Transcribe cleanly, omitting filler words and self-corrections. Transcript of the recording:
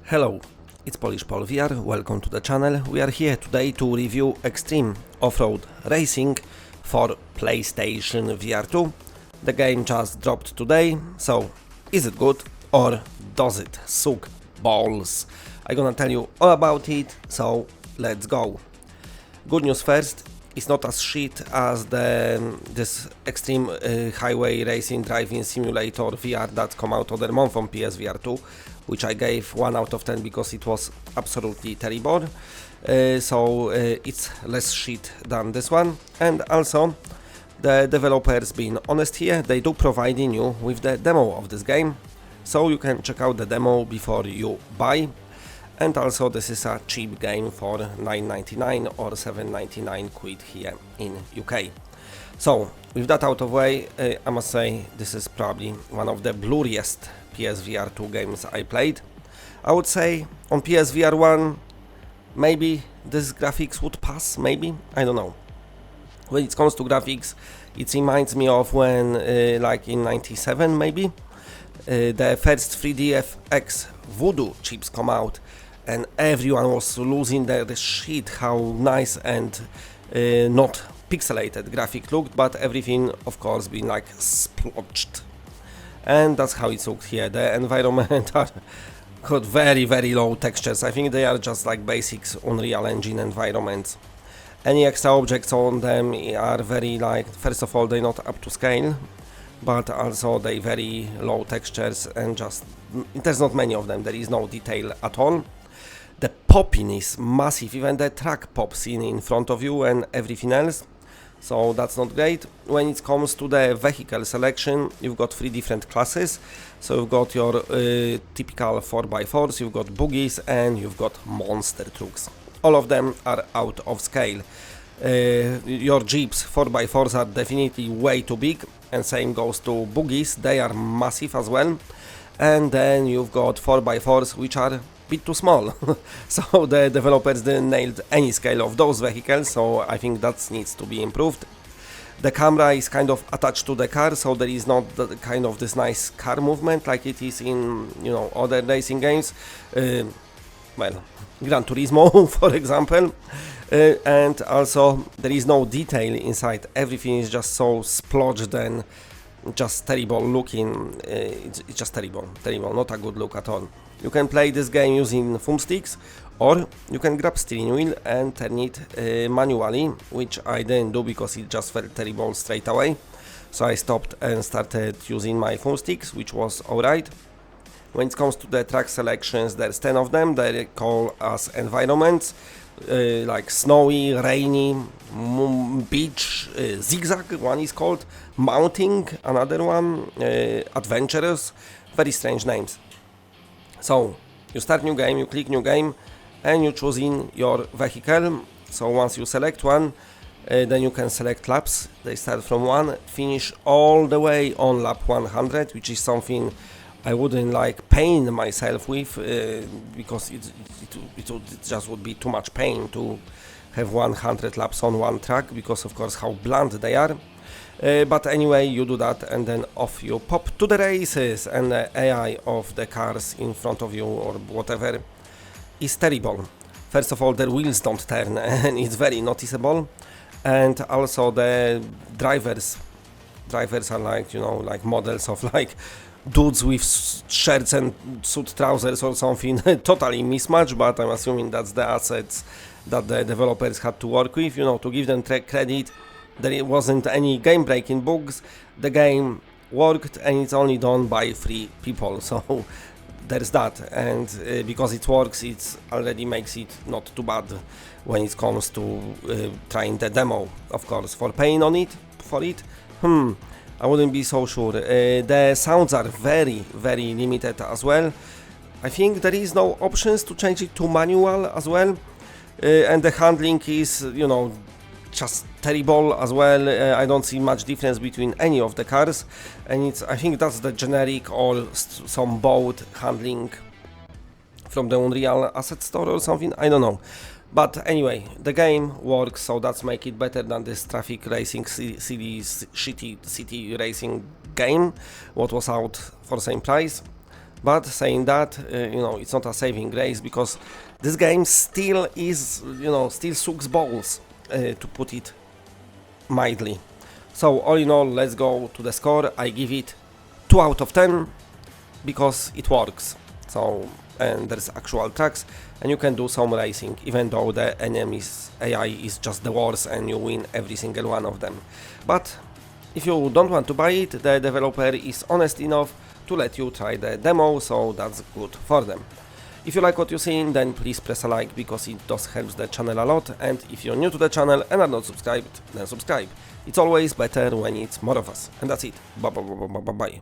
Hello, it's Polish Paul VR, welcome to the channel. We are here today to review Extreme Offroad Racing for PlayStation VR2. The game just dropped today, so is it good or does it suck balls? I'm gonna tell you all about it, so let's go. Good news first, it's not as shit as this Extreme Highway Racing Driving Simulator VR that come out other month on PSVR2, which I gave 1 out of 10 because it was absolutely terrible. So it's less shit than this one. And also, the developers being honest here, they do providing you with the demo of this game, so you can check out the demo before you buy. And also this is a cheap game for 9.99 or 7.99 quid here in UK. So with that out of the way, I must say this is probably one of the blurriest PSVR2 games I played. I would say on PSVR1 maybe this graphics would pass, maybe, I don't know. When it comes to graphics, it reminds me of when like in 97 maybe the first 3DFX Voodoo chips come out and everyone was losing the shit how nice and not pixelated graphic looked, but everything of course being like splotched. And that's how it looked here. The environment are got very low textures. I think they are just like basics Unreal Engine environments. Any extra objects on them are very like, first of all, they're not up to scale, but also they very low textures and just there's not many of them. There is no detail at all. The popping is massive, even the track pops in front of you and everything else, so that's not great. When it comes to the vehicle selection, you've got 3 different classes. So you've got your typical 4x4s, you've got buggies and you've got monster trucks. All of them are out of scale. Your Jeeps 4x4s are definitely way too big, and same goes to buggies, they are massive as well. And then you've got 4x4s which are bit too small. So the developers didn't nail any scale of those vehicles, so I think that needs to be improved. The camera is kind of attached to the car, so there is not the kind of this nice car movement like it is in, you know, other racing games. Well, Gran Turismo for example. And also there is no detail inside, everything is just so splotched and just terrible looking. It's just terrible, not a good look at all. You can play this game using thumbsticks, or you can grab steering wheel and turn it manually, which I didn't do because it just felt terrible straight away. So I stopped and started using my thumbsticks, which was alright. When it comes to the track selections, there's 10 of them. They call as environments, like snowy, rainy, beach, zigzag, one is called, mounting, another one, adventurous, very strange names. So you start new game, you click new game and you choose in your vehicle. So once you select one, then you can select laps. They start from 1, finish all the way on lap 100, which is something I wouldn't like pain myself with, because it just would be too much pain to have 100 laps on one track, because of course how blunt they are. But anyway, you do that and then off you pop to the races, and the AI of the cars in front of you or whatever is terrible. First of all, their wheels don't turn and it's very noticeable, and also the drivers are like, you know, like models of like dudes with shirts and suit trousers or something. Totally mismatched, but I'm assuming that's the assets that the developers had to work with, you know, to give them credit. There wasn't any game breaking bugs, the game worked and it's only done by 3 people, so there's that. And because it works, it already makes it not too bad when it comes to trying the demo. Of course, for paying on it, I wouldn't be so sure. The sounds are very limited as well. I think there is no options to change it to manual as well, and the handling is, you know, just terrible as well. I don't see much difference between any of the cars, and I think that's the generic or some boat handling from the Unreal Asset Store or something, I don't know. But anyway, the game works, so that's make it better than this traffic racing city racing game what was out for same price. But saying that, you know, it's not a saving grace, because this game still is, you know, still sucks balls, to put it mildly. So all in all, let's go to the score. I give it 2 out of 10 because it works. So, and there's actual tracks and you can do some racing, even though the enemy's AI is just the worst and you win every single one of them. But if you don't want to buy it, the developer is honest enough to let you try the demo, so that's good for them. If you like what you're seeing, then please press a like, because it does help the channel a lot, and if you're new to the channel and are not subscribed, then subscribe. It's always better when it's more of us. And that's it. Bye bye bye bye bye bye.